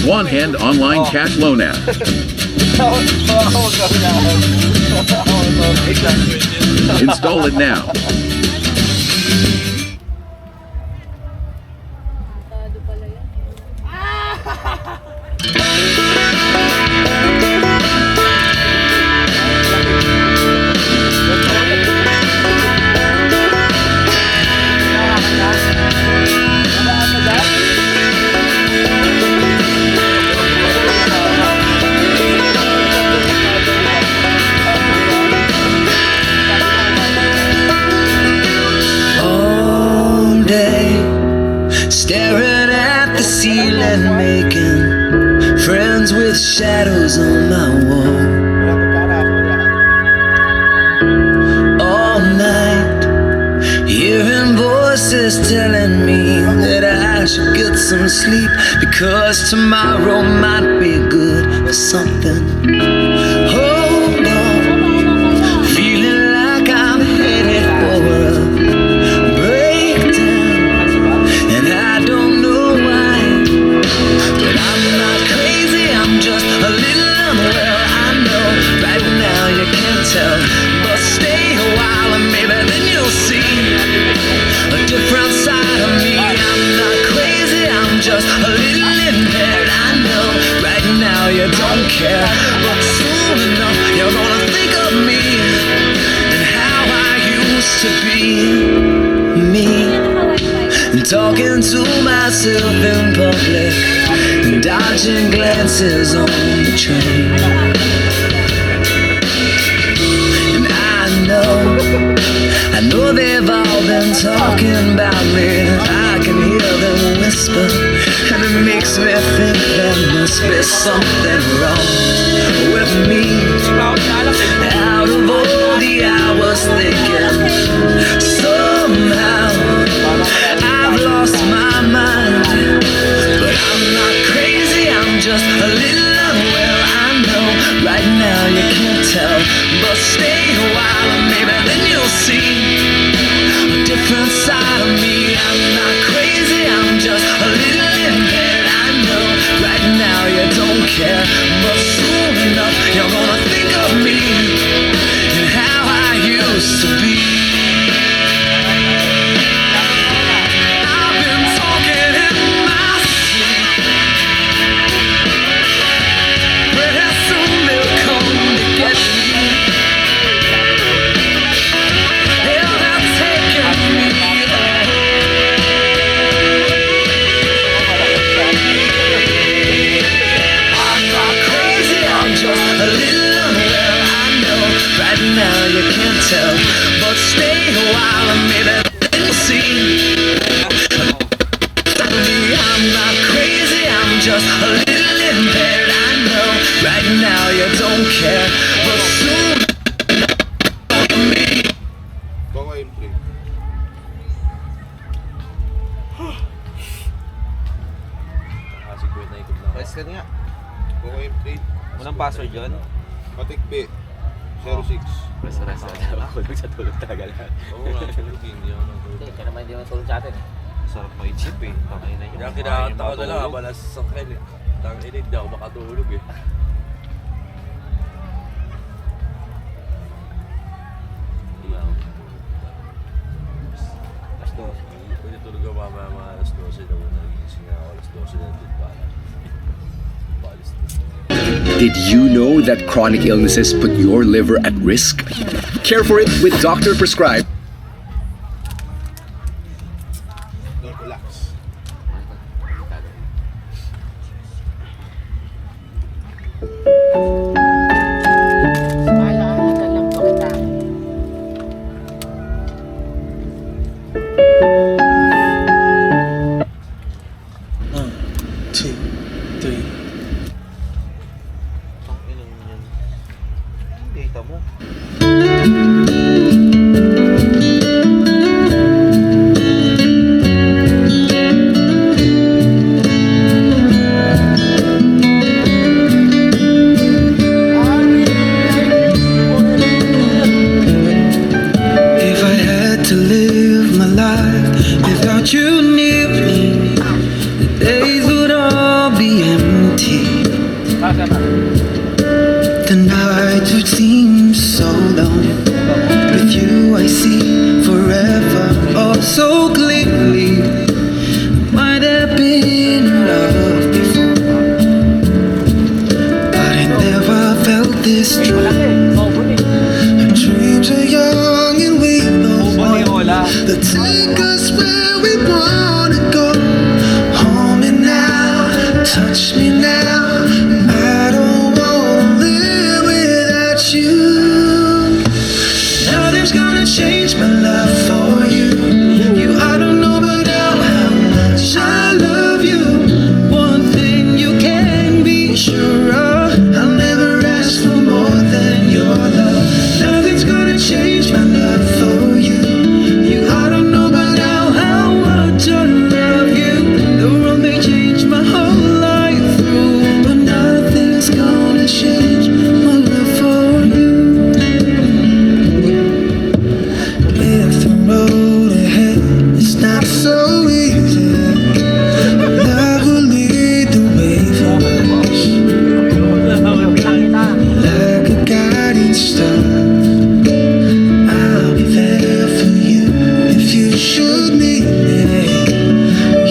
One Hand online cash loan app. Install it now. Staring at the ceiling, making friends with shadows on my wall. All night, hearing voices telling me that I should get some sleep, because tomorrow might be good for something. Hold on, feeling like I'm headed for a but stay a while and maybe then you'll see a different side of me. I'm not crazy, I'm just a little impaired. I know right now you don't care, but soon enough you're gonna think of me and how I used to be me, and talking to myself in public and dodging glances on the train. I know they've all been talking about me. I can hear them whisper, and it makes me think there must be something wrong with me. Out of all the hours thinking, somehow I've lost my mind. But I'm not crazy, I'm just a little unwell. I know right now you can't tell, but stay a while and maybe then you'll see a different side of me. I'm not crazy, I'm just a little impaired. I know right now you don't care, but soon enough you're gonna think of me and how I used to be. I've been talking in my sleep, pretty soon they'll come to get me. Now you can't tell, but stay a while and maybe you'll see. I'm not crazy, I'm just a little impaired. I know right now you don't care, but soon me. Press ka nga. Walang password yun? Matik B 06. Press na ako sa tulog talaga lahat. Oo nga, tulogin yun. Hindi, kaya naman hindi matulog sa atin eh. Sarap may chip eh. Tangay na yun. Kaya kinakanta ko na lang habang nasa sakyan eh. Tangin, hindi ako makatulog eh. Alas 12. Pwede tulog ako mamaya mga alas 12 na muna. Nagising ako alas 12 na din pala. Balis na. Did you know that chronic illnesses put your liver at risk? Care for it with doctor prescribed. Relax. Data mo. The night would seem so long. With you I see forever, oh so clearly. Might have been in love before, but I never felt this strong. Our dreams are young and we both want to take us where we wanna go. Hold me now, touch me now. I don't wanna live without you. Nothing's gonna change my love for you. I don't know but now how much I love you. One thing you can be sure of, I'll never ask for more than your love. Nothing's gonna change my love for you. I don't know but now how much I love you. The world may change my whole life through, but nothing's gonna change my love for you. If the road ahead is not so easy, love will lead the way for us, like a guiding star. I'll be there for you if you should need me.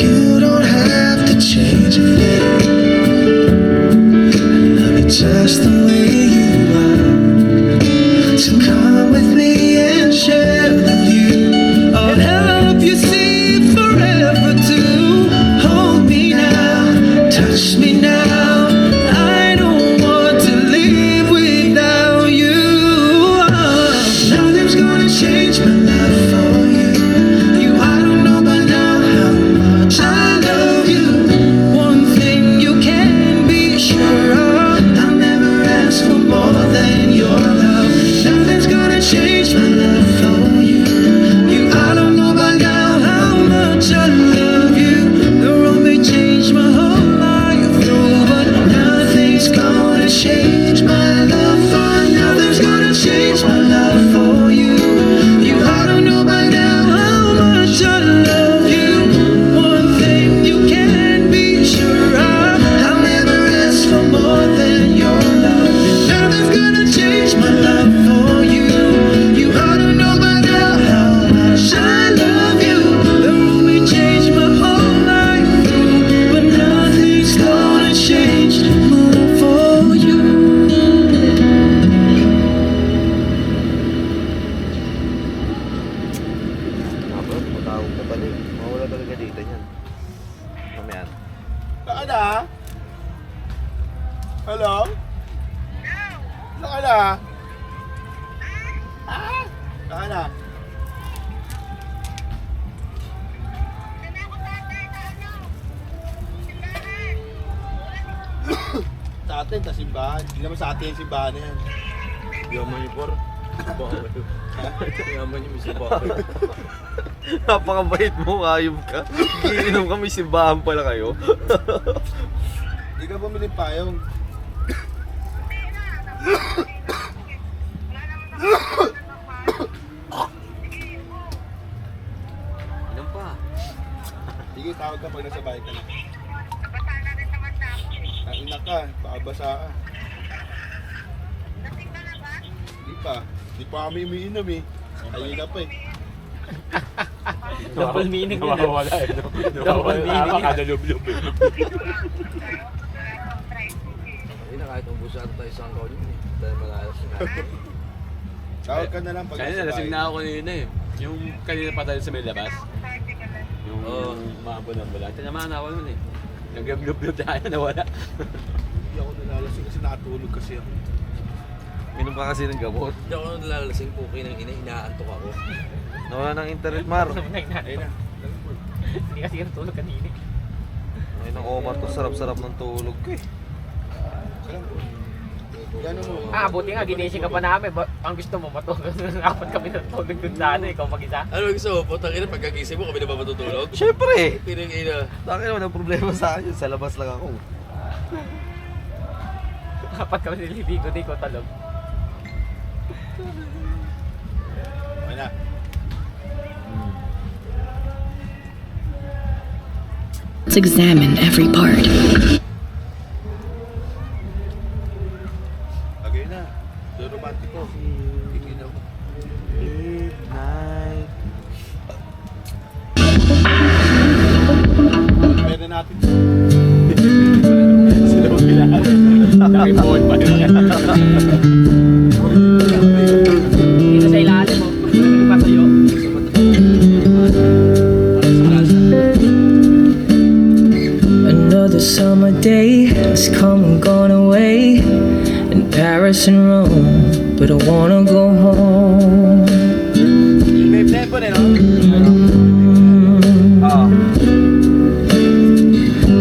You don't have to change a thing. Love me just the way you are. So come with me and share the view. I'll help you see forever too. Hold me now, touch me now. I don't want to live without you. Nothing's gonna change my love for you. I don't know by now how much I love you. One thing you can be sure of, I'll never ask for more than your love. Nothing's gonna change my love for you. I don't know by now how much I love you. The world may change my whole life through, but nothing's gonna change my love for. Nothing's gonna change my love for you. I don't know by now how much I love you. One thing you can be sure of, I'll never ask for more than your love. Nothing's gonna change my love for you. I don't know by now how much I love you. The world may change my whole life through, but nothing's gonna change my love for you. Matawag ka pala eh. Mawala talaga dito niyan. Mamaya. Saan na? Hello? Saan na? Ah? Saan na? Sa atin, sa simbahan. Hindi naman sa atin yung simbahan na yan. Yaman yung por. Yaman yung isa bakit. Napakabait mo, ayom ka. Giinom ka, may simbahan pala kayo. Hindi ka bumili payong. Inom pa. Sige, tawag ka pag nasa bahay ka na. Kaina ka, baka basa ka. Hindi pa. Hindi pa kami umiinom eh. Ayun na pa eh. Double meaning yun. Double meaning. Kadalub-lub eh. Hindi na kahit ubusan tayo sa angkaw niyo eh. Dahil malalas na. Tawag ka na lang pag Kanina, nasa lasing bahay. na ako kanina eh. Yung kanina pa tayo sa may labas. Yung Oo. mga bulan-bulan. Tinamaan ako nun eh. Nag-blub-blub tayo, nawala. Hindi ako nalalasing kasi nakatulog kasi ako. Minom ka kasi ng gamot. Hindi ako nang nalalasing po kayo ng inaantok ako. Nawala ng internet, Mar. Ayun na. Hindi kasi yung tulog kanina. Ayun ang Omar to, sarap-sarap ng tulog ko eh. Gano'n mo. Buti nga, ginising ka pa namin. Ang gusto mo, matulog. Apat kami natulog dun sa ano, ikaw mag-isa. Ano gusto mo? Putang ina, pagkagising mo kami na ba matutulog? Siyempre! Pinang ina. Bakit naman ang problema sa akin? Sa labas lang ako. Apat kami nililigo, di ko talog. Ayun na. Let's examine every part. May buhol pa rin. Dito sa ilalim mo. Patuyo. Another summer day has come and gone away in Paris and Rome, but I wanna go home.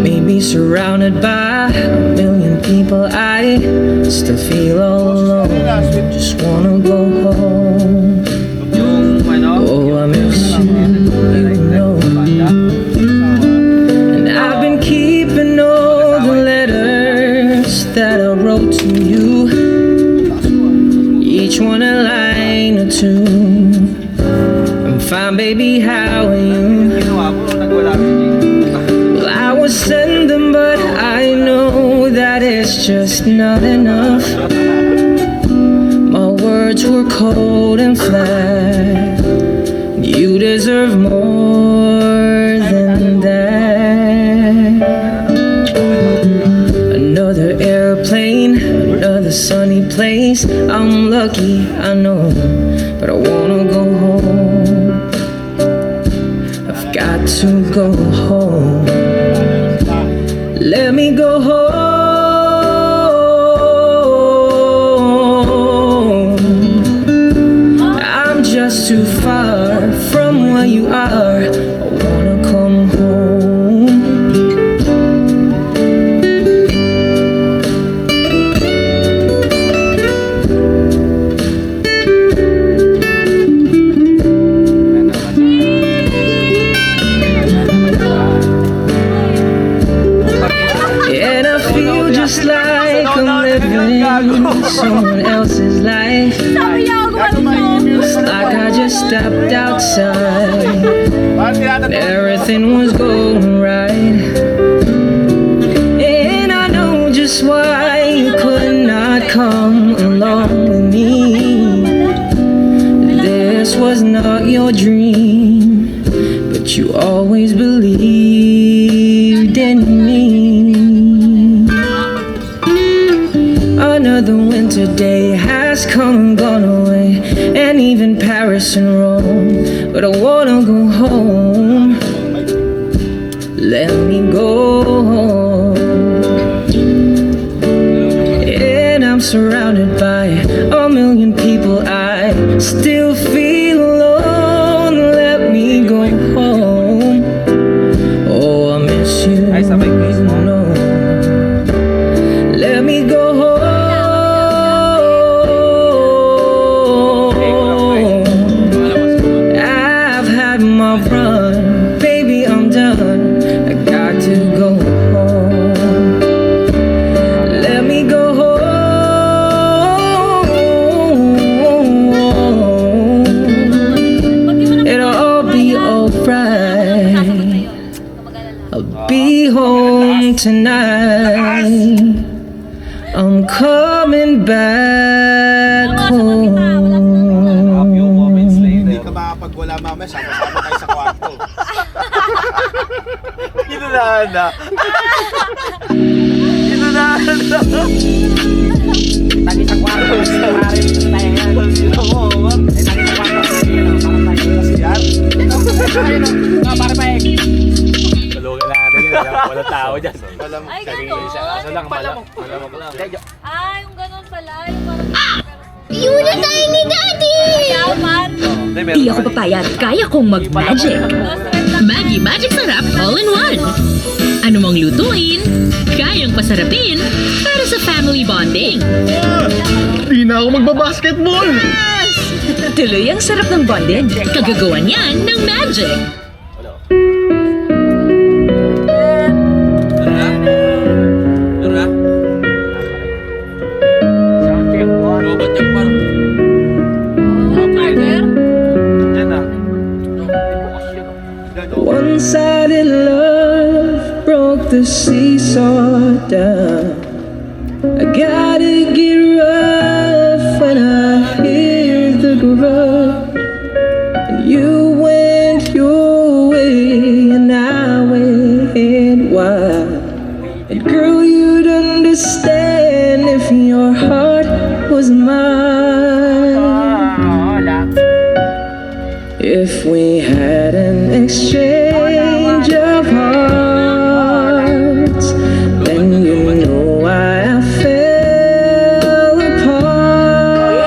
Maybe surrounded by a million people, I still feel all alone. Just wanna go home. Oh, I miss you, you know. And I've been keeping all the letters that I wrote to you, each one a line or two. I'm fine, baby, how are you? Well, I will send them, but I know that it's just not enough. My words were cold and flat. You deserve more than that. Another airplane, another sunny place. I'm lucky, I know, but I wanna go home. I've got to go home. Let me go home. I'm just too far from where you are. I wanna come home. And I feel just like I'm living someone else's life. It's like I just stepped outside and everything was going right. And I know just why you could not come along with me. This was not your dream, but you always believed in me. Another winter day has come and gone away, and even Paris and Rome, but I wanna go home. Let me go home. And I'm surrounded by a million people, I still feel alone. Let me go home. Oh, I miss you, no. Let me go home. I've had my run, baby, I'm done. I got to go home. Let me go home. It'll all be alright. I'll be home tonight. I'm coming back home. Hindi ka makapagwala mamaya, sama-sama kayo sa kwarto. Inunahan na. Tagi sa kwarto. Sino mo? Tagi sa kwarto. Para pa eh. Tulungan natin yan. Wala tao dyan. Ay, Kaso gano'n? lang, malamok lang. Ah, yung gano'n pala. Yung parang... Yun na tayo ni Daddy! Yaman! Di ako papayag. Kaya kong mag-magic. Maggi Magic Sarap All-in-One. Ano mong lutuin, kayang pasarapin para sa family bonding. Di na ako magbabasketball! Tuloy ang sarap ng bonding. Kagagawan yan ng Magic. Robot yung parang... One-sided love broke the seesaw down. I gotta get rough when I hear the gruff. And you went your if your heart was mine. If we had an exchange of hearts, then you know why I fell apart.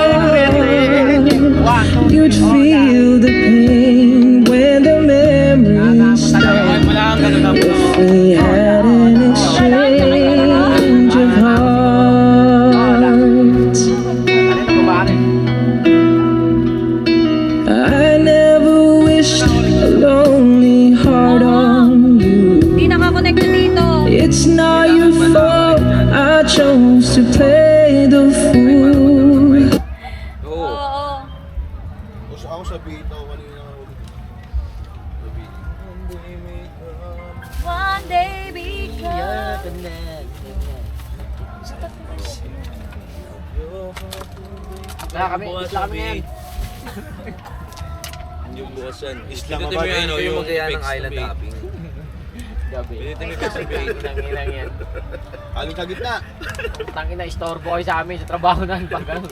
You'd feel the pain when the memories start. If we had an exchange of hearts, I never wished a lonely heart on you. Hindi nakakonect dito. It's not your fault, I chose to play the fool. Oo. Gusto ako sa Bito kanina. One day because... Wala kami, isla kami ngayon. Yung bukas yan. Isla Pinitin ka mo ba? yung ano, Ito yung yung magkaya ng fixed island bait. hopping. Gabi. Pinitin mo yung fixed bait. Ilang yan. Aling ka gitna. Tangina, istorbo kayo sa amin sa trabaho namin pag ano.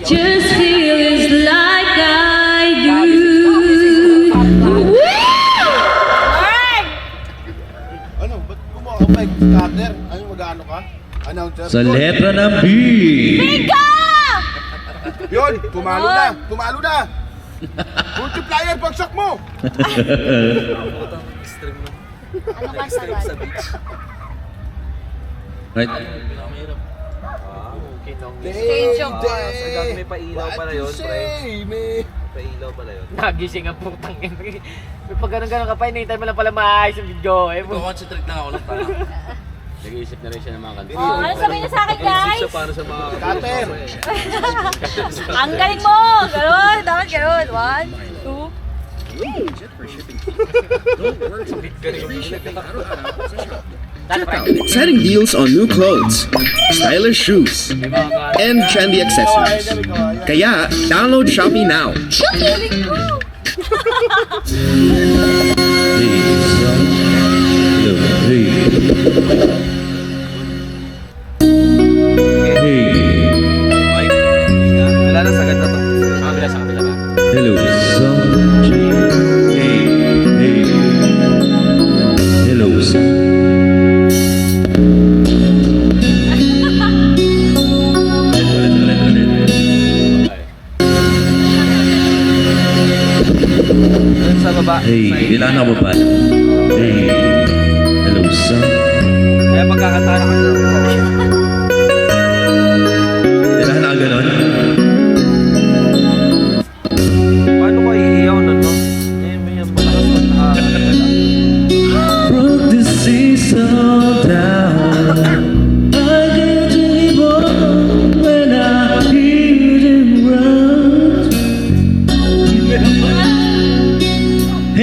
Just feels like I do. Ano? Ba't gumawa ka pa? Cutter? Ano, mag-ano ka? Announcer? Sa letra ng B. Yun! Tumalo na! Tumalo na! Multiplier, bagsak mo! Ano ka sa beach? Right. Exchange of Day! hearts. Ang dami may pailaw pala yun, What you pre. say, man? Pailaw pala yun. Nagising ang putang ina. May pag ganun ka pa, hinihintay mo lang pala maayos yung video. Eh, Concentrate lang ako lang para. Nag-iisip na rin siya ng mga kanta. Oh, ano sabihin niyo sa akin, guys? Siya para sa mga... Cutter! Ang galing mo! Ganon! Dapat ganon. 1, 2. Check out exciting deals on new clothes, stylish shoes, and trendy accessories. Kaya, download Shopee now. Galing ko! Wala na sagad na to. Kabila sa kabila ba? Hello, son. Hey, hey. Hello, son. Sa baba. Hey, kailangan ako ba? Hey, hello, son. Kaya pagkakanta na kami. Kailangan ako ganon? Paano ko iiyaw nun, no? Eh, may malakas na nakakagala. Broke the season down. I get to live on when I hear them run.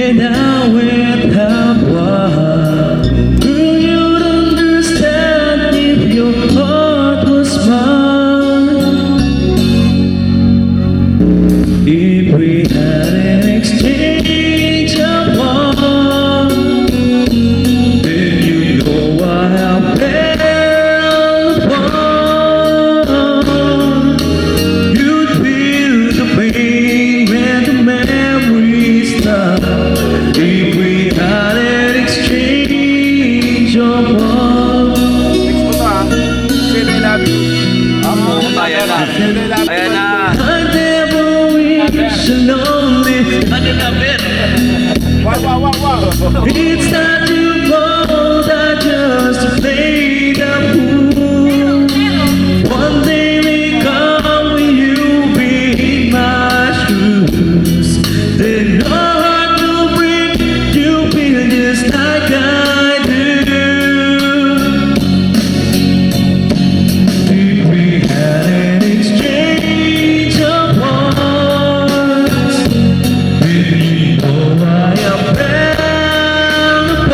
And I went up one. Girl, you'd understand if your heart was mine. If we had an exchange of hearts, then you know why I fell apart. You'd feel the pain when the memories start. If we had an exchange of hearts. Fix mo to ha. Say I love you. Ayan na. Ayan na. I never wish lonely. Wow, wow, wow, wow. It's not your fault, I just played the fool. One day may come when you be in my shoes. Then your heart will break, you feel just like I do. If we had an exchange of hearts, then you know I am fell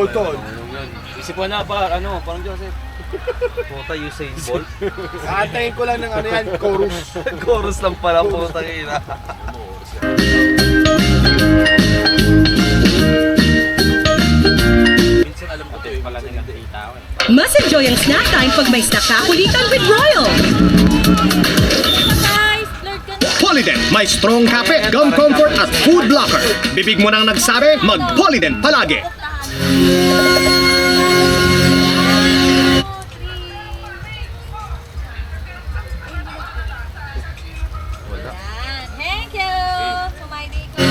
Bolton. Isip ko na pa, ano, parang Joseph. Puta Usain Bolt. Kaantayin ko lang ng ano yan, chorus. Chorus lang pala, puta ina. Minsan alam ko tayo pala nila tao eh. Mas enjoy ang snack time pag may snack kakulitan with Royal. Guys, flirt ka na. Polydent, may strong kape, gum comfort at food blocker. Bibig mo nang nagsabi, mag-Polydent palagi. Thank you. Sumaydee ka.